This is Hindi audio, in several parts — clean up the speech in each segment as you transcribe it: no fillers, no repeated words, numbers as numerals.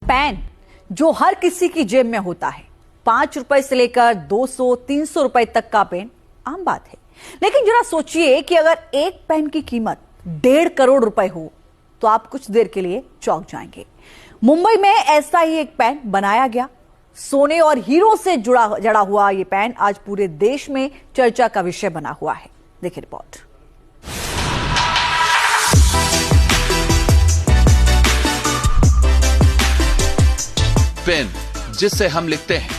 पेन जो हर किसी की जेब में होता है। 5 रुपए से लेकर 200-300 रुपए तक का पेन आम बात है, लेकिन जरा सोचिए कि अगर एक पेन की कीमत 1.5 करोड़ रुपए हो तो आप कुछ देर के लिए चौंक जाएंगे। मुंबई में ऐसा ही एक पेन बनाया गया। सोने और हीरो से जड़ा हुआ ये पेन आज पूरे देश में चर्चा का विषय बना हुआ है। देखिए रिपोर्ट। पेन जिससे हम लिखते हैं,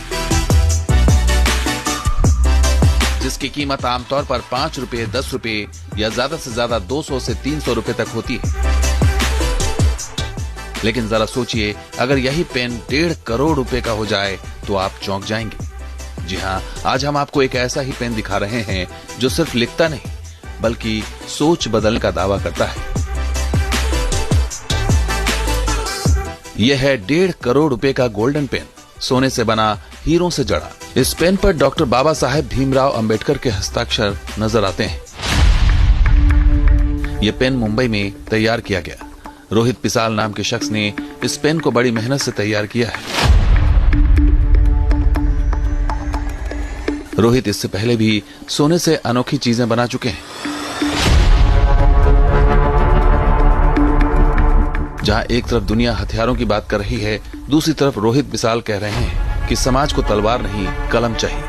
जिसकी कीमत आमतौर पर 5 रुपए, 10 रुपए या ज्यादा से ज्यादा 200 से 300 रुपए तक होती है। लेकिन जरा सोचिए, अगर यही पेन 1.5 करोड़ रुपए का हो जाए तो आप चौंक जाएंगे। जी हाँ, आज हम आपको एक ऐसा ही पेन दिखा रहे हैं जो सिर्फ लिखता नहीं बल्कि सोच बदलने का दावा करता है। यह है 1.5 करोड़ रुपए का गोल्डन पेन, सोने से बना, हीरों से जड़ा। इस पेन पर डॉक्टर बाबा साहेब भीमराव अंबेडकर के हस्ताक्षर नजर आते हैं। यह पेन मुंबई में तैयार किया गया। रोहित पिसाल नाम के शख्स ने इस पेन को बड़ी मेहनत से तैयार किया है। रोहित इससे पहले भी सोने से अनोखी चीजें बना चुके हैं। जहां एक तरफ दुनिया हथियारों की बात कर रही है, दूसरी तरफ रोहित पिसाल कह रहे हैं कि समाज को तलवार नहीं, कलम चाहिए।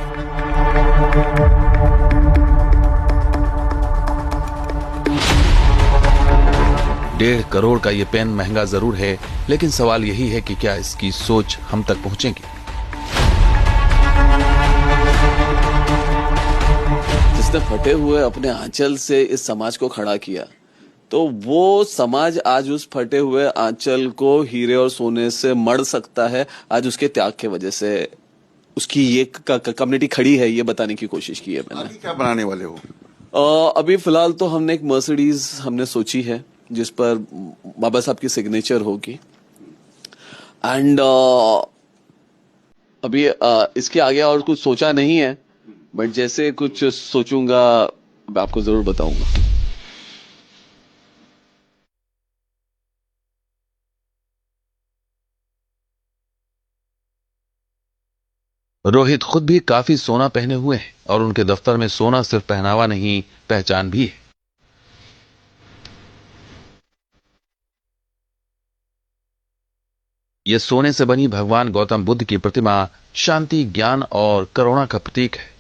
डेढ़ करोड़ का ये पेन महंगा जरूर है, लेकिन सवाल यही है कि क्या इसकी सोच हम तक पहुंचेगी। जिसने फटे हुए अपने आंचल से इस समाज को खड़ा किया, तो वो समाज आज उस फटे हुए आंचल को हीरे और सोने से मढ़ सकता है। आज उसके त्याग के वजह से उसकी ये कम्युनिटी खड़ी है, ये बताने की कोशिश की है मैंने। क्या बनाने वाले हो? अभी फिलहाल तो हमने एक मर्सिडीज हमने सोची है जिस पर बाबा साहब की सिग्नेचर होगी। एंड अभी इसके आगे और कुछ सोचा नहीं है, बट जैसे कुछ सोचूंगा मैं आपको जरूर बताऊंगा। रोहित खुद भी काफी सोना पहने हुए हैं और उनके दफ्तर में सोना सिर्फ पहनावा नहीं, पहचान भी है। यह सोने से बनी भगवान गौतम बुद्ध की प्रतिमा शांति, ज्ञान और करुणा का प्रतीक है।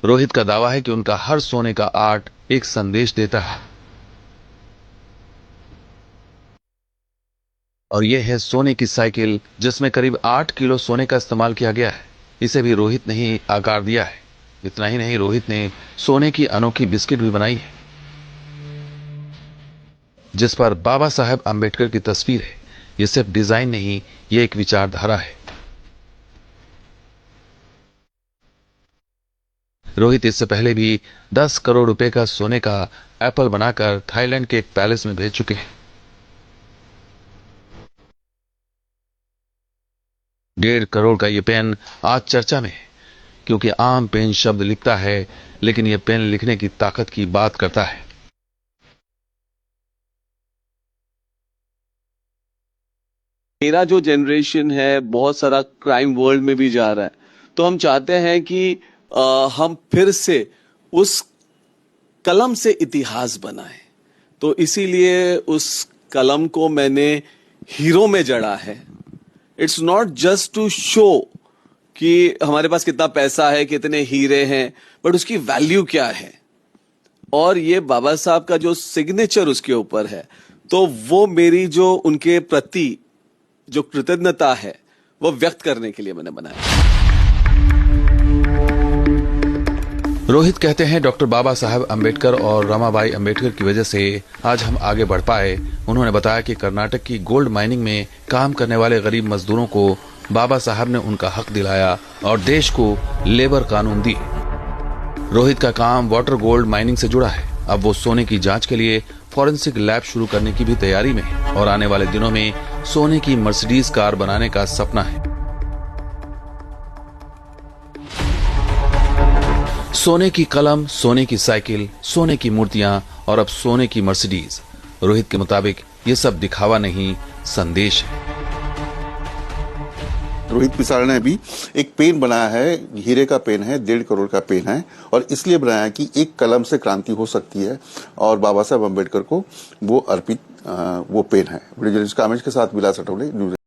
रोहित का दावा है कि उनका हर सोने का आर्ट एक संदेश देता है। और यह है सोने की साइकिल, जिसमें करीब 8 किलो सोने का इस्तेमाल किया गया है। इसे भी रोहित ने ही आकार दिया है। इतना ही नहीं, रोहित ने सोने की अनोखी बिस्किट भी बनाई है जिस पर बाबा साहेब अंबेडकर की तस्वीर है। यह सिर्फ डिजाइन नहीं, यह एक विचारधारा है। रोहित इससे पहले भी 10 करोड़ रुपए का सोने का एप्पल बनाकर थाईलैंड के एक पैलेस में भेज चुके हैं। 1.5 करोड़ का यह पेन आज चर्चा में है, क्योंकि आम पेन शब्द लिखता है, लेकिन यह पेन लिखने की ताकत की बात करता है। मेरा जो जनरेशन है बहुत सारा क्राइम वर्ल्ड में भी जा रहा है, तो हम चाहते हैं कि हम फिर से उस कलम से इतिहास बनाएं। तो इसीलिए उस कलम को मैंने हीरो में जड़ा है। It's not just to show कि हमारे पास कितना पैसा है, कितने हीरे हैं, बट उसकी वैल्यू क्या है। और ये बाबा साहब का जो सिग्नेचर उसके ऊपर है, तो वो मेरी जो उनके प्रति जो कृतज्ञता है वो व्यक्त करने के लिए मैंने बनाया। रोहित कहते हैं, डॉक्टर बाबा साहेब अंबेडकर और रमाबाई अंबेडकर की वजह से आज हम आगे बढ़ पाए। उन्होंने बताया कि कर्नाटक की गोल्ड माइनिंग में काम करने वाले गरीब मजदूरों को बाबा साहब ने उनका हक दिलाया और देश को लेबर कानून दिए। रोहित का काम वाटर गोल्ड माइनिंग से जुड़ा है। अब वो सोने की जांच के लिए फॉरेंसिक लैब शुरू करने की भी तैयारी में है और आने वाले दिनों में सोने की मर्सिडीज कार बनाने का सपना है। सोने की कलम, सोने की साइकिल, सोने की मूर्तियां और अब सोने की मर्सिडीज। रोहित के मुताबिक ये सब दिखावा नहीं, संदेश है। रोहित पिसारा ने भी एक पेन बनाया है, हीरे का पेन है, 1.5 करोड़ का पेन है, और इसलिए बनाया है कि एक कलम से क्रांति हो सकती है, और बाबा साहब अम्बेडकर को वो अर्पित वो पेन है। वीडियो जर्नलिस्ट कामेश के साथ विलास अठौले, न्यूज।